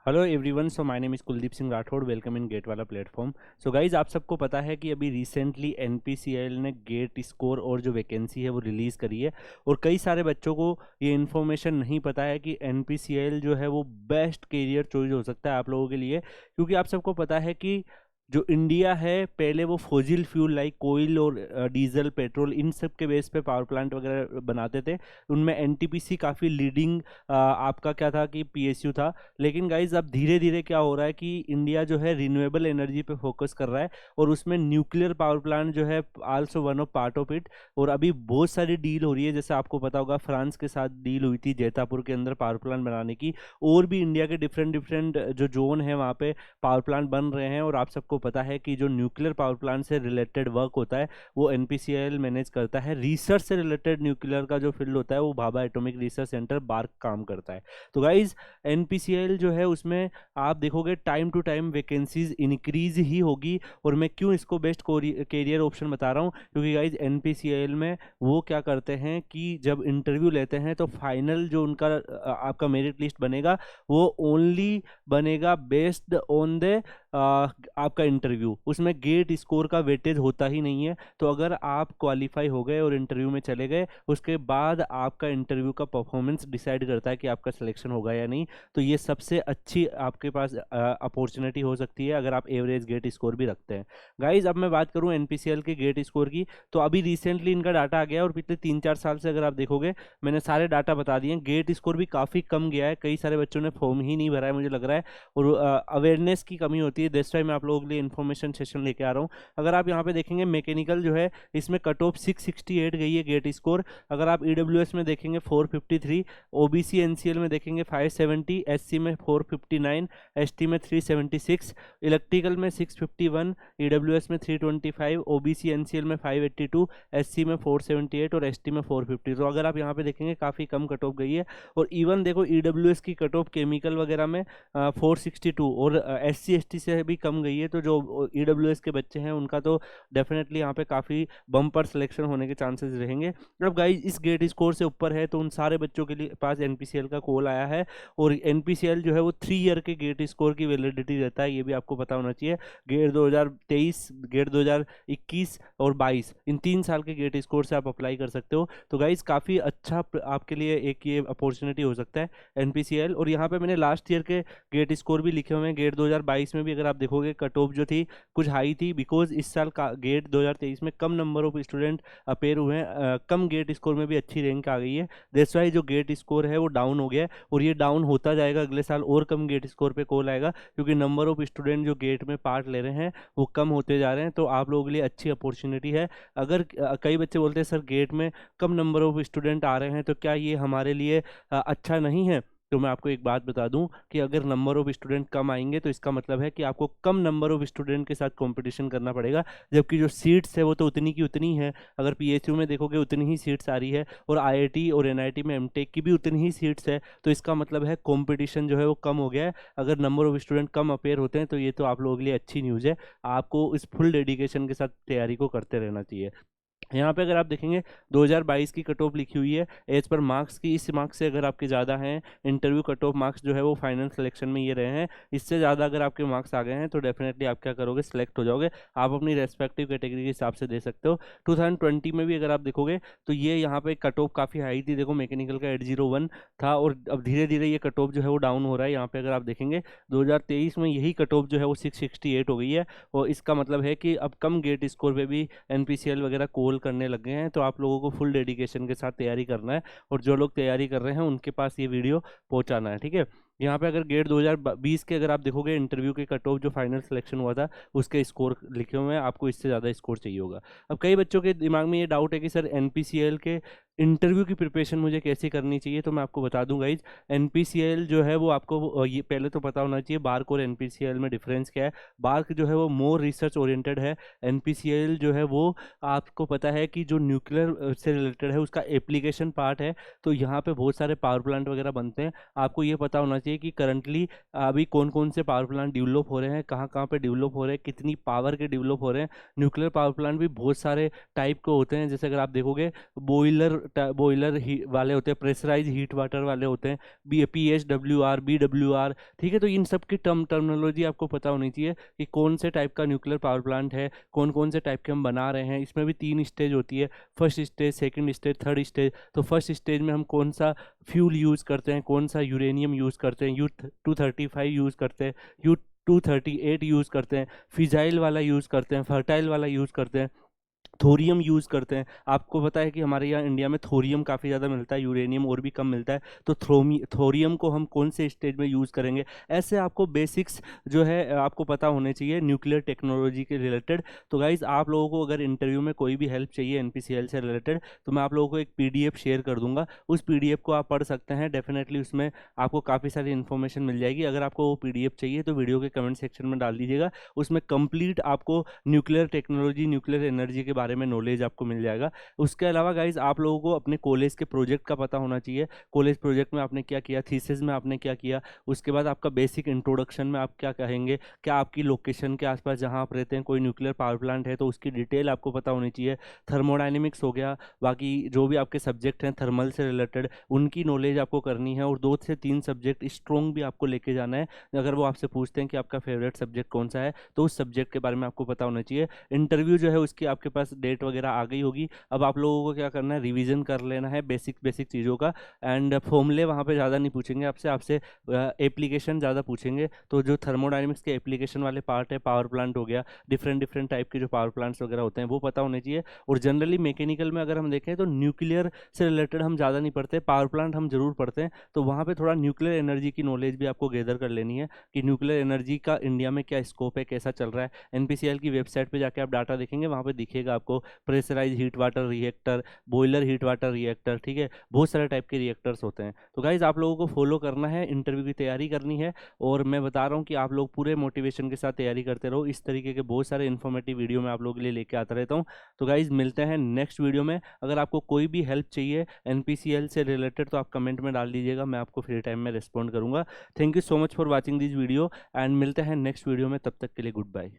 Hello everyone, so my name is Kuldeep Singh Rathore. Welcome in GATE वाला platform. So guys, आप सबको पता है कि अभी रिसेंटली एनपीसीएल ने गेट स्कोर और जो वैकेंसी है वो रिलीज़ करी है। और कई सारे बच्चों को ये इन्फॉर्मेशन नहीं पता है कि एनपीसीएल जो है वो बेस्ट करियर चॉइस हो सकता है आप लोगों के लिए, क्योंकि आप सबको पता है कि जो इंडिया है पहले वो फॉजिल फ्यूल लाइक कोयल और डीजल पेट्रोल इन सब के बेस पे पावर प्लांट वगैरह बनाते थे। उनमें एनटीपीसी काफ़ी लीडिंग आपका क्या था कि पीएसयू था। लेकिन गाइज अब धीरे धीरे क्या हो रहा है कि इंडिया जो है रिन्यूएबल एनर्जी पे फोकस कर रहा है और उसमें न्यूक्लियर पावर प्लांट जो है also one of part of it. और अभी बहुत सारी डील हो रही है, जैसे आपको पता होगा फ्रांस के साथ डील हुई थी जैतापुर के अंदर पावर प्लांट बनाने की। और भी इंडिया के डिफरेंट डिफरेंट जो जोन है वहाँ पे पावर प्लांट बन रहे हैं। और आप सबको पता है कि जो न्यूक्लियर पावर प्लांट से रिलेटेड वर्क होता है वो एनपीसीएल मैनेज करता है। रिसर्च से रिलेटेड न्यूक्लियर का जो फील्ड होता है वो Bhabha atomic research centre bark काम करता है। तो गाइज एनपीसीएल जो है उसमें आप देखोगे time to time vacancies increase ही होगी। और मैं क्यों इसको बेस्ट कैरियर ऑप्शन बता रहा हूँ, क्योंकि गाइज एनपीसीएल में वो क्या करते हैं कि जब इंटरव्यू लेते हैं तो फाइनल जो उनका आपका मेरिट लिस्ट बनेगा वो ओनली बनेगा बेस्ड ऑन द आपका इंटरव्यू। उसमें गेट स्कोर का वेटेज होता ही नहीं है। तो अगर आप क्वालिफाई हो गए और इंटरव्यू में चले गए, उसके बाद आपका इंटरव्यू का परफॉर्मेंस डिसाइड करता है कि आपका सिलेक्शन होगा या नहीं। तो ये सबसे अच्छी आपके पास अपॉर्चुनिटी हो सकती है अगर आप एवरेज गेट स्कोर भी रखते हैं। गाइज अब मैं बात करूं एनपीसीएल के गेट स्कोर की, तो अभी रिसेंटली इनका डाटा आ गया और पिछले 3-4 साल से अगर आप देखोगे मैंने सारे डाटा बता दिए। गेट स्कोर भी काफ़ी कम गया है, कई सारे बच्चों ने फॉर्म ही नहीं भरा है मुझे लग रहा है। और अवेयरनेस की कमी होती है, दैट्स व्हाई मैं आप लोगों के लिए इन्फॉर्मेशन सेशन लेके आ रहा हूँ। अगर आप यहाँ पे देखेंगे मैकेनिकल जो है इसमें कट ऑफ 668 गई है गेट स्कोर। अगर आप ईडब्ल्यूएस में देखेंगे 453, ओबीसी एनसीएल में देखेंगे 570, एससी में 459, एसटी में 376, इलेक्ट्रिकल में 651, ईडब्ल्यूएस में 325, ओबीसी एनसीएल में 582, एससी में 478 और एसटी में 450। तो अगर आप यहाँ पे देखेंगे काफ़ी कम कट ऑफ गई है। और इवन देखो ईडब्ल्यूएस की कट ऑफ केमिकल वगैरह में 462 और एससी एसटी से भी कम गई है। तो जो ईडब्ल्यूएस के बच्चे हैं उनका तो डेफिनेटली यहाँ पे काफ़ी बम्पर सिलेक्शन होने के चांसेस रहेंगे। अब गाइस इस गेट स्कोर से ऊपर है तो उन सारे बच्चों के लिए पास एनपीसीएल का कॉल आया है। और एनपीसीएल जो है वो 3 ईयर के गेट स्कोर की वैलिडिटी देता है, ये भी आपको पता होना चाहिए। गेट 2023, गेट 2021 और 22 इन 3 साल के गेट स्कोर से आप अप्लाई कर सकते हो। तो गाइज काफ़ी अच्छा आपके लिए एक ये अपॉर्चुनिटी हो सकता है एनपीसीएल। और यहाँ पे मैंने लास्ट ईयर के गेट स्कोर भी लिखे हुए हैं। गेट 2022 में भी अगर आप देखोगे कट ऑफ जो थी कुछ हाई थी, बिकॉज इस साल का गेट 2023 में कम नंबर ऑफ स्टूडेंट अपेयर हुए हैं, कम गेट स्कोर में भी अच्छी रैंक आ गई है। दैट्स वाई जो गेट स्कोर है वो डाउन हो गया है और ये डाउन होता जाएगा अगले साल और कम गेट स्कोर पे कॉल आएगा, क्योंकि नंबर ऑफ स्टूडेंट जो गेट में पार्ट ले रहे हैं वो कम होते जा रहे हैं। तो आप लोगों के लिए अच्छी अपॉर्चुनिटी है। अगर कई बच्चे बोलते हैं सर गेट में कम नंबर ऑफ स्टूडेंट आ रहे हैं तो क्या ये हमारे लिए अच्छा नहीं है। तो मैं आपको एक बात बता दूं कि अगर नंबर ऑफ स्टूडेंट कम आएंगे तो इसका मतलब है कि आपको कम नंबर ऑफ स्टूडेंट के साथ कंपटीशन करना पड़ेगा, जबकि जो सीट्स है वो तो उतनी की उतनी है। अगर पीएचयू में देखोगे उतनी ही सीट्स आ रही है और आईआईटी और एनआईटी में एमटेक की भी उतनी ही सीट्स है। तो इसका मतलब है कंपटीशन जो है वो कम हो गया है। अगर number of student come appear होते हैं तो ये तो आप लोगों के लिए अच्छी न्यूज़ है। आपको इस फुल डेडिकेशन के साथ तैयारी को करते रहना चाहिए। यहाँ पे अगर आप देखेंगे 2022 की कट ऑफ लिखी हुई है एज पर मार्क्स की। इस मार्क्स से अगर आपके ज़्यादा हैं, इंटरव्यू कट ऑफ मार्क्स जो है वो फाइनल सिलेक्शन में ये रहे हैं, इससे ज़्यादा अगर आपके मार्क्स आ गए हैं तो डेफिनेटली आप क्या करोगे, सिलेक्ट हो जाओगे। आप अपनी रेस्पेक्टिव कैटेगरी के हिसाब से दे सकते हो। 2020 में भी अगर आप देखोगे तो ये यहाँ पे कट ऑफ काफ़ी हाई थी। देखो मैकेनिकल का 801 था और अब धीरे धीरे ये कट ऑफ जो है वो डाउन हो रहा है। यहाँ पे अगर आप देखेंगे 2023 में यही कट ऑफ जो है वो 668 हो गई है। और इसका मतलब है कि अब कम गेट स्कोर पे भी एनपीसीएल वगैरह कॉल करने लग गए हैं। तो आप लोगों को फुल डेडिकेशन के साथ तैयारी करना है और जो लोग तैयारी कर रहे हैं उनके पास ये वीडियो पहुंचाना है, ठीक है। यहाँ पे अगर गेट 2020 के अगर आप देखोगे इंटरव्यू के कट ऑफ जो फाइनल सिलेक्शन हुआ था उसके स्कोर लिखे हुए हैं, आपको इससे ज़्यादा स्कोर चाहिए होगा। अब कई बच्चों के दिमाग में ये डाउट है कि सर एनपीसीएल के इंटरव्यू की प्रिपरेशन मुझे कैसे करनी चाहिए। तो मैं आपको बता दूं गाइज, एनपीसीएल जो है वो आपको ये पहले तो पता होना चाहिए बार्क और एनपीसीएल में डिफरेंस क्या है। बार्क जो है वो मोर रिसर्च ओरिएंटेड है, एनपीसीएल जो है वो आपको पता है कि जो न्यूक्लियर से रिलेटेड है उसका एप्लीकेशन पार्ट है। तो यहाँ पे बहुत सारे पावर प्लांट वगैरह बनते हैं। आपको ये पता होना चाहिए चाहिए कि करंटली अभी कौन कौन से पावर प्लांट डेवलप हो रहे हैं, कहाँ कहाँ पे डेवलप हो रहे हैं, कितनी पावर के डेवलप हो रहे हैं। न्यूक्लियर पावर प्लांट भी बहुत सारे टाइप के होते हैं, जैसे अगर आप देखोगे बॉयलर वाले होते हैं, प्रेशराइज हीट वाटर वाले होते हैं, PHWR, BWR। ठीक है, तो इन सब की टर्मिनोलॉजी आपको पता होनी चाहिए कि कौन से टाइप का न्यूक्लियर पावर प्लांट है, कौन कौन से टाइप के हम बना रहे हैं। इसमें भी 3 स्टेज होती है, first stage, second stage, third stage. तो फर्स्ट स्टेज में हम कौन सा फ्यूल यूज़ करते हैं, कौन सा यूरेनियम यूज़ करते हैं, U-235 यूज़ करते हैं, U-238 यूज़ करते हैं, फिजाइल वाला यूज़ करते हैं, फर्टाइल वाला यूज़ करते हैं, थोरियम यूज़ करते हैं। आपको पता है कि हमारे यहाँ इंडिया में थोरियम काफ़ी ज़्यादा मिलता है, यूरेनियम और भी कम मिलता है। तो थोरियम को हम कौन से स्टेज में यूज़ करेंगे, ऐसे आपको बेसिक्स जो है आपको पता होने चाहिए न्यूक्लियर टेक्नोलॉजी के रिलेटेड। तो गाइज़, आप लोगों को अगर इंटरव्यू में कोई भी हेल्प चाहिए NPCL से रिलेटेड, तो मैं आप लोगों को एक PDF शेयर कर दूंगा। उस PDF को आप पढ़ सकते हैं, डेफिनेटली उसमें आपको काफ़ी सारी इन्फॉर्मेशन मिल जाएगी। अगर आपको वो PDF चाहिए तो वीडियो के कमेंट सेक्शन में डाल दीजिएगा, उसमें कंप्लीट आपको न्यूक्लियर टेक्नोलॉजी, न्यूक्लियर एनर्जी के बारे में नॉलेज आपको मिल जाएगा। उसके अलावा गाइज, आप लोगों को अपने कॉलेज के प्रोजेक्ट का पता होना चाहिए। कॉलेज प्रोजेक्ट में आपने क्या किया, थीसिस में आपने क्या किया, उसके बाद आपका बेसिक इंट्रोडक्शन में आप क्या कहेंगे, क्या आपकी लोकेशन के आसपास जहां आप रहते हैं कोई न्यूक्लियर पावर प्लांट है तो उसकी डिटेल आपको पता होनी चाहिए। थर्मोडाइनमिक्स हो गया, बाकी जो भी आपके सब्जेक्ट हैं थर्मल से रिलेटेड, उनकी नॉलेज आपको करनी है। और 2 से 3 सब्जेक्ट स्ट्रॉन्ग भी आपको लेके जाना है। अगर वो आपसे पूछते हैं कि आपका फेवरेट सब्जेक्ट कौन सा है, तो उस सब्जेक्ट के बारे में आपको पता होना चाहिए। इंटरव्यू जो है उसकी आपके पास डेट वगैरह आ गई होगी। अब आप लोगों को क्या करना है, रिवीजन कर लेना है बेसिक बेसिक चीज़ों का। एंड फॉर्मूले वहाँ पे ज़्यादा नहीं पूछेंगे आपसे, आपसे एप्लीकेशन ज़्यादा पूछेंगे। तो जो थर्मोडायनेमिक्स के एप्लीकेशन वाले पार्ट है, पावर प्लांट हो गया, डिफरेंट डिफरेंट टाइप के जो पावर प्लांट्स वगैरह होते हैं वो पता होने चाहिए। और जनरली मैकेनिकल में अगर हम देखें तो न्यूक्लियर से रिलेटेड हम ज़्यादा नहीं पढ़ते, पावर प्लांट हम जरूर पढ़ते हैं। तो वहाँ पे थोड़ा न्यूक्लियर एनर्जी की नॉलेज भी आपको गैदर कर लेनी है कि न्यूक्लियर एनर्जी का इंडिया में क्या स्कोप है, कैसा चल रहा है। NPCL की वेबसाइट पे जाके आप डाटा देखेंगे, वहाँ पे दिखेगा आपको pressurise heat water reactor, boiler heat water reactor. ठीक है, बहुत सारे टाइप के रिएक्टर्स होते हैं। तो गाइज, आप लोगों को फॉलो करना है, इंटरव्यू की तैयारी करनी है। और मैं बता रहा हूँ कि आप लोग पूरे मोटिवेशन के साथ तैयारी करते रहो। इस तरीके के बहुत सारे इन्फॉर्मेटिव वीडियो मैं आप लोगों के लिए लेके आता रहता हूँ। तो गाइज, मिलते हैं नेक्स्ट वीडियो में। अगर आपको कोई भी हेल्प चाहिए NPCL से रिलेटेड तो आप कमेंट में डाल दीजिएगा, मैं आपको फ्री टाइम में रिस्पॉन्ड करूंगा। Thank you so much for watching this video and मिलते हैं नेक्स्ट वीडियो में। तब तक के लिए गुड बाय।